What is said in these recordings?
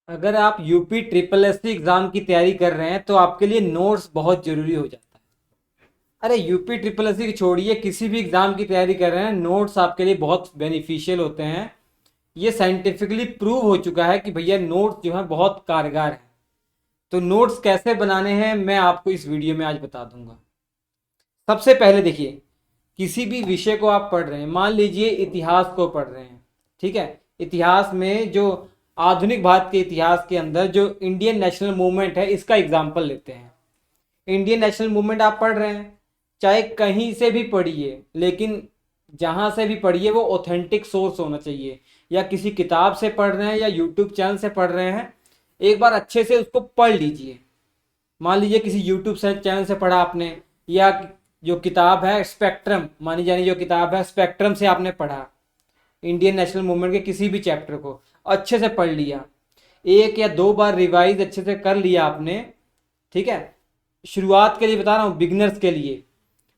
अगर आप UP triple S C exam की तैयारी कर रहे हैं तो आपके लिए नोट्स बहुत जरूरी हो जाता है। अरे यूपी ट्रिपल एस सी की छोड़िए, किसी भी एग्जाम की तैयारी कर रहे हैं, नोट्स आपके लिए बहुत बेनिफिशियल होते हैं। ये साइंटिफिकली प्रूव हो चुका है कि भैया नोट्स जो है बहुत कारगर है। तो नोट्स कैसे बनाने हैं मैं आपको इस वीडियो में आज बता दूंगा। सबसे पहले देखिए, किसी भी विषय को आप पढ़ रहे हैं, मान लीजिए इतिहास को पढ़ रहे हैं, ठीक है। इतिहास में जो आधुनिक भारत के इतिहास के अंदर जो इंडियन नेशनल मूवमेंट है, इसका एग्जाम्पल लेते हैं। इंडियन नेशनल मूवमेंट आप पढ़ रहे हैं, चाहे कहीं से भी पढ़िए, लेकिन जहां से भी पढ़िए वो ऑथेंटिक सोर्स होना चाहिए। या किसी किताब से पढ़ रहे हैं या यूट्यूब चैनल से पढ़ रहे हैं, एक बार अच्छे से उसको पढ़ लीजिए। मान लीजिए किसी यूट्यूब से चैनल से पढ़ा आपने, या जो किताब है स्पेक्ट्रम, मानी जानी जो किताब है स्पेक्ट्रम से आपने पढ़ा, इंडियन नेशनल मूवमेंट के किसी भी चैप्टर को अच्छे से पढ़ लिया, एक या दो बार रिवाइज अच्छे से कर लिया आपने, ठीक है। शुरुआत के लिए बता रहा हूँ, बिगनर्स के लिए।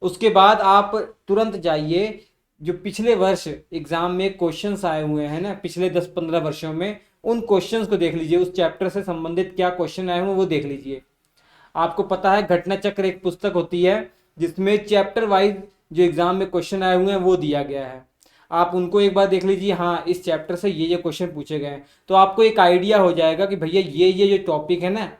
उसके बाद आप तुरंत जाइए, जो पिछले वर्ष एग्जाम में क्वेश्चंस आए हुए हैं ना, पिछले 10-15 वर्षों में, उन क्वेश्चंस को देख लीजिए। उस चैप्टर से संबंधित क्या क्वेश्चन आए हुए वो देख लीजिए। आपको पता है घटना चक्र एक पुस्तक होती है जिसमें चैप्टर वाइज जो एग्जाम में क्वेश्चन आए हुए हैं वो दिया गया है। आप उनको एक बार देख लीजिए, हाँ इस चैप्टर से ये क्वेश्चन पूछे गए हैं, तो आपको एक आइडिया हो जाएगा कि भैया ये जो टॉपिक है ना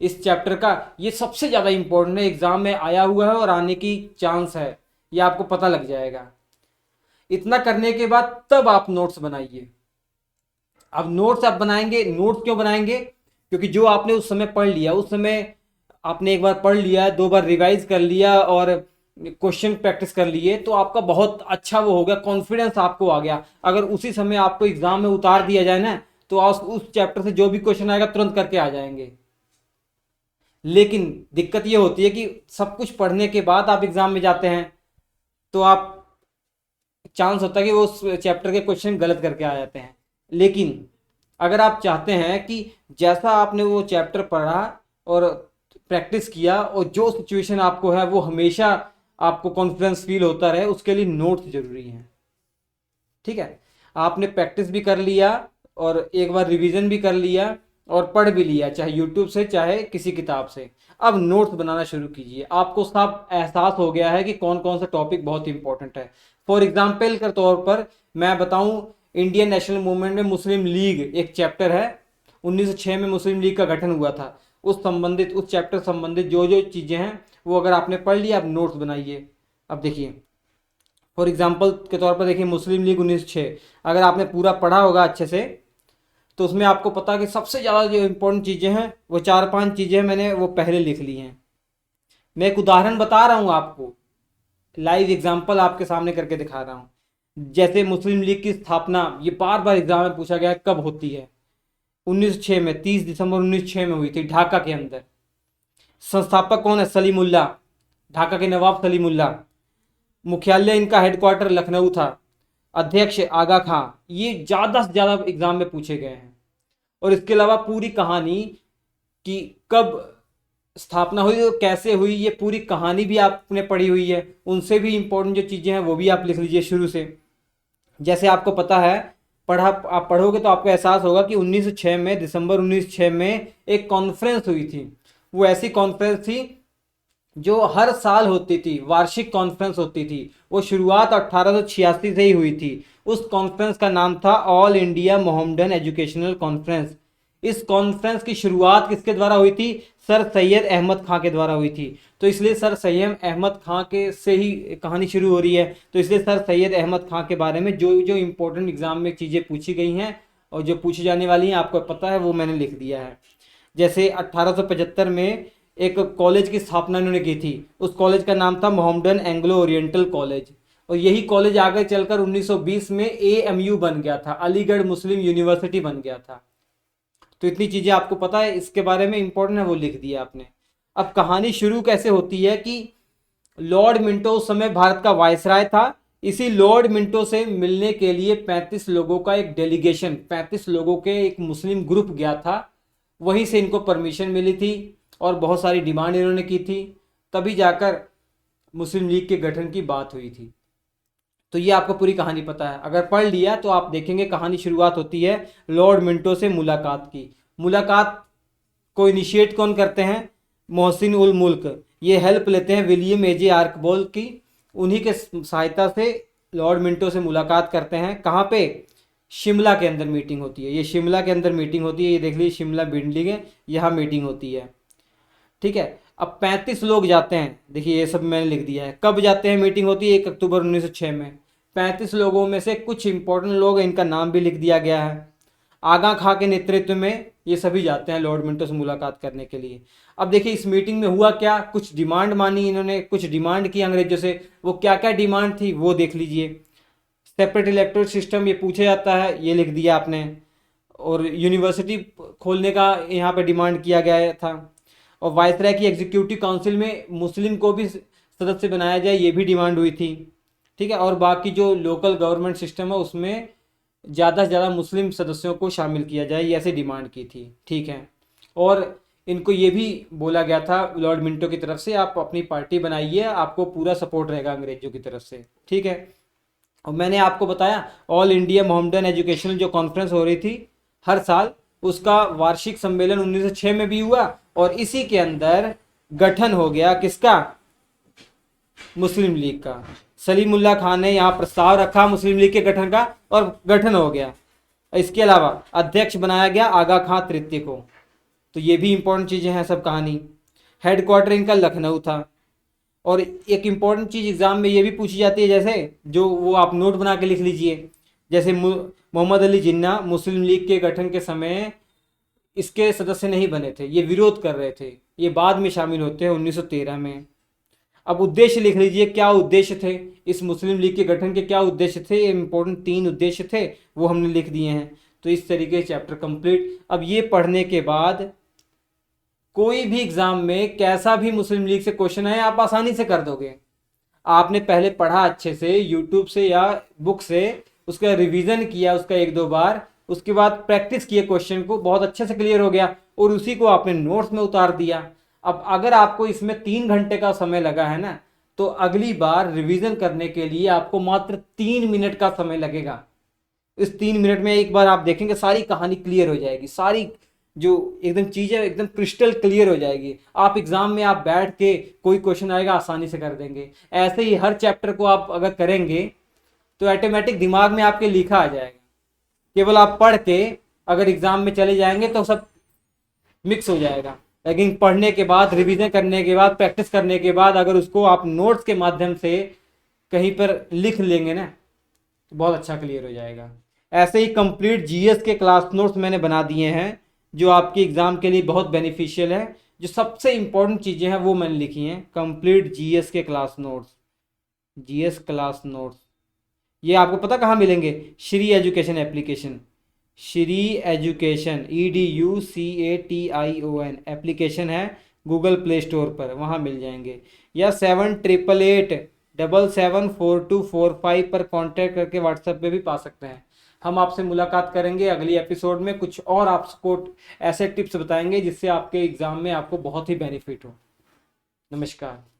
इस चैप्टर का, ये सबसे ज़्यादा इंपॉर्टेंट है, एग्जाम में आया हुआ है और आने की चांस है, ये आपको पता लग जाएगा। इतना करने के बाद तब आप नोट्स बनाइए। अब नोट्स आप बनाएंगे, नोट्स क्यों बनाएंगे? क्योंकि जो आपने उस समय पढ़ लिया, उस समय आपने एक बार पढ़ लिया, दो बार रिवाइज कर लिया और क्वेश्चन प्रैक्टिस कर लिए, तो आपका बहुत अच्छा वो हो गया, कॉन्फिडेंस आपको आ गया। अगर उसी समय आपको एग्जाम में उतार दिया जाए ना, तो आप उस चैप्टर से जो भी क्वेश्चन आएगा तुरंत करके आ जाएंगे। लेकिन दिक्कत ये होती है कि सब कुछ पढ़ने के बाद आप एग्जाम में जाते हैं, तो आप चांस होता है कि वो उस चैप्टर के क्वेश्चन गलत करके आ जाते हैं। लेकिन अगर आप चाहते हैं कि जैसा आपने वो चैप्टर पढ़ा और प्रैक्टिस किया और जो सिचुएशन आपको है वो हमेशा आपको कॉन्फिडेंस फील होता रहे, उसके लिए नोट्स जरूरी हैं, ठीक है। आपने प्रैक्टिस भी कर लिया और एक बार रिवीजन भी कर लिया और पढ़ भी लिया, चाहे यूट्यूब से चाहे किसी किताब से। अब नोट्स बनाना शुरू कीजिए। आपको सब एहसास हो गया है कि कौन कौन सा टॉपिक बहुत इंपॉर्टेंट है। फॉर एग्जाम्पल के तौर पर मैं बताऊं, इंडियन नेशनल मूवमेंट में मुस्लिम लीग एक चैप्टर है, 1906 में मुस्लिम लीग का गठन हुआ था। उस चैप्टर संबंधित जो जो चीज़ें हैं वो अगर आपने पढ़ लिया, आप नोट्स बनाइए। अब देखिए, फॉर एग्जाम्पल के तौर पर देखिए, मुस्लिम लीग 1906 अगर आपने पूरा पढ़ा होगा अच्छे से, तो उसमें आपको पता कि सबसे ज़्यादा जो इंपॉर्टेंट चीज़ें हैं वो 4-5 चीज़ें मैंने वो पहले लिख ली हैं। मैं एक उदाहरण बता रहा हूँ आपको, लाइव एग्जाम्पल आपके सामने करके दिखा रहा हूँ। जैसे मुस्लिम लीग की स्थापना, ये बार बार एग्जाम में पूछा गया है कब होती है। 1906 में, 30 दिसंबर 1906 में हुई थी ढाका के अंदर। संस्थापक कौन है? सलीमुल्लाह, ढाका के नवाब सलीमुल्लाह। मुख्यालय इनका हेडक्वार्टर लखनऊ था। अध्यक्ष आगा खां। ये ज़्यादा से ज़्यादा एग्जाम में पूछे गए हैं। और इसके अलावा पूरी कहानी कि कब स्थापना हुई और कैसे हुई, ये पूरी कहानी भी आपने पढ़ी हुई है। उनसे भी इंपॉर्टेंट जो चीज़ें हैं वो भी आप लिख लीजिए शुरू से। जैसे आपको पता है, आप पढ़ोगे तो आपको एहसास होगा कि 1906 में, दिसंबर 1906 में एक कॉन्फ्रेंस हुई थी। वो ऐसी कॉन्फ्रेंस थी जो हर साल होती थी, वार्षिक कॉन्फ्रेंस होती थी। वो शुरुआत 1886 से ही हुई थी। उस कॉन्फ्रेंस का नाम था all India Mohammedan educational conference. इस कॉन्फ्रेंस की शुरुआत किसके द्वारा हुई थी? सर सैयद अहमद खां के द्वारा हुई थी। तो इसलिए सर सैयद अहमद खां के से ही कहानी शुरू हो रही है। तो इसलिए सर सैयद अहमद खां के बारे में जो जो इंपॉर्टेंट एग्जाम में चीज़ें पूछी गई हैं और जो पूछी जाने वाली हैं आपको पता है, वो मैंने लिख दिया है। जैसे 1875 में एक कॉलेज की स्थापना इन्होंने की थी। उस कॉलेज का नाम था मोहम्मडन एंग्लो ओरिएंटल कॉलेज। और यही कॉलेज आगे चलकर 1920 में एएमयू बन गया था, अलीगढ़ मुस्लिम यूनिवर्सिटी बन गया था। तो इतनी चीज़ें आपको पता है इसके बारे में, इंपॉर्टेंट है, वो लिख दिया आपने। अब कहानी शुरू कैसे होती है कि लॉर्ड मिंटो उस समय भारत का वायसराय था। इसी लॉर्ड मिंटो से मिलने के लिए 35 लोगों का एक डेलीगेशन, 35 लोगों के एक मुस्लिम ग्रुप गया था। वहीं से इनको परमिशन मिली थी और बहुत सारी डिमांड इन्होंने की थी, तभी जाकर मुस्लिम लीग के गठन की बात हुई थी। तो ये आपको पूरी कहानी पता है। अगर पढ़ लिया तो आप देखेंगे कहानी शुरुआत होती है लॉर्ड मिंटो से मुलाकात की। मुलाकात को इनिशिएट कौन करते हैं? मोहसिन उल मुल्क। ये हेल्प लेते हैं विलियम एजे आर्कबोल की, उन्हीं के सहायता से लॉर्ड मिंटो से मुलाकात करते हैं। कहाँ पे? शिमला के अंदर मीटिंग होती है। ये शिमला के अंदर मीटिंग होती है, ये देख लीजिए शिमला बिल्डिंग है, यहाँ मीटिंग होती है। ठीक है, अब 35 लोग जाते हैं। देखिए ये सब मैंने लिख दिया है, कब जाते हैं, मीटिंग होती है 1 अक्टूबर 1906 में। 35 लोगों में से कुछ इंपॉर्टेंट लोग, इनका नाम भी लिख दिया गया है। आगा खां के नेतृत्व में ये सभी जाते हैं लॉर्ड मिंटो से मुलाकात करने के लिए। अब देखिए इस मीटिंग में हुआ क्या, कुछ डिमांड मानी इन्होंने, कुछ डिमांड की अंग्रेजों से। वो क्या क्या डिमांड थी वो देख लीजिए। सेपरेट इलेक्टोरल सिस्टम ये पूछा जाता है, ये लिख दिया आपने। और यूनिवर्सिटी खोलने का यहाँ पे डिमांड किया गया था। और वायसराय की एग्जीक्यूटिव काउंसिल में मुस्लिम को भी सदस्य बनाया जाए, ये भी डिमांड हुई थी। ठीक है, और बाकी जो लोकल गवर्नमेंट सिस्टम है उसमें ज़्यादा से ज़्यादा मुस्लिम सदस्यों को शामिल किया जाए, ये ऐसी डिमांड की थी। ठीक है, और इनको ये भी बोला गया था लॉर्ड मिंटो की तरफ से, आप अपनी पार्टी बनाइए, आपको पूरा सपोर्ट रहेगा अंग्रेजों की तरफ से। ठीक है, और मैंने आपको बताया ऑल इंडिया मोहम्मदन एजुकेशनल जो कॉन्फ्रेंस हो रही थी हर साल, उसका वार्षिक सम्मेलन 1906 में भी हुआ, और इसी के अंदर गठन हो गया किसका? मुस्लिम लीग का। सलीमुल्लाह खान ने यहाँ प्रस्ताव रखा मुस्लिम लीग के गठन का, और गठन हो गया। इसके अलावा अध्यक्ष बनाया गया आगा खां तृतीय को। तो ये भी इंपॉर्टेंट चीजें हैं सब कहानी। हेडक्वार्टर इनका लखनऊ था। और एक इम्पॉर्टेंट चीज एग्जाम में ये भी पूछी जाती है, जैसे जो वो आप नोट बना के लिख लीजिए, जैसे मोहम्मद अली जिन्ना मुस्लिम लीग के गठन के समय इसके सदस्य नहीं बने थे, ये विरोध कर रहे थे, ये बाद में शामिल होते हैं 1913 में। अब उद्देश्य लिख लीजिए, क्या उद्देश्य थे इस मुस्लिम लीग के गठन के, क्या उद्देश्य थे? इंपॉर्टेंट 3 उद्देश्य थे, वो हमने लिख दिए हैं। तो इस तरीके से चैप्टर कंप्लीट। अब ये पढ़ने के बाद कोई भी एग्जाम में कैसा भी मुस्लिम लीग से क्वेश्चन है आप आसानी से कर दोगे। आपने पहले पढ़ा अच्छे से यूट्यूब से या बुक से, उसका रिवीजन किया उसका 1-2 बार, उसके बाद प्रैक्टिस किए क्वेश्चन को, बहुत अच्छे से क्लियर हो गया, और उसी को आपने नोट्स में उतार दिया। अब अगर आपको इसमें 3 घंटे का समय लगा है ना, तो अगली बार रिवीजन करने के लिए आपको मात्र 3 मिनट का समय लगेगा। इस 3 मिनट में एक बार आप देखेंगे सारी कहानी क्लियर हो जाएगी, सारी जो एकदम चीज़ें एकदम क्रिस्टल क्लियर हो जाएगी। आप एग्जाम में आप बैठ के कोई क्वेश्चन आएगा आसानी से कर देंगे। ऐसे ही हर चैप्टर को आप अगर करेंगे तो ऑटोमेटिक दिमाग में आपके लिखा आ जाएगा। केवल आप पढ़ के अगर एग्जाम में चले जाएंगे तो सब मिक्स हो जाएगा, लेकिन पढ़ने के बाद, रिवीजन करने के बाद, प्रैक्टिस करने के बाद अगर उसको आप नोट्स के माध्यम से कहीं पर लिख लेंगे ना, तो बहुत अच्छा क्लियर हो जाएगा। ऐसे ही कंप्लीट जीएस के क्लास नोट्स मैंने बना दिए हैं, जो आपके एग्जाम के लिए बहुत बेनिफिशियल है। जो सबसे इंपॉर्टेंट चीज़ें हैं वो मैंने लिखी हैं। कंप्लीट जीएस के class notes, GS class notes, ये आपको पता कहाँ मिलेंगे? Shri education application, Shri education EDUCATION application है, गूगल प्ले स्टोर पर, वहाँ मिल जाएंगे। या 7888774245 पर कांटेक्ट करके व्हाट्सएप पे भी पा सकते हैं। हम आपसे मुलाकात करेंगे अगली एपिसोड में, कुछ और आपको ऐसे टिप्स बताएंगे जिससे आपके एग्जाम में आपको बहुत ही बेनिफिट हो। नमस्कार।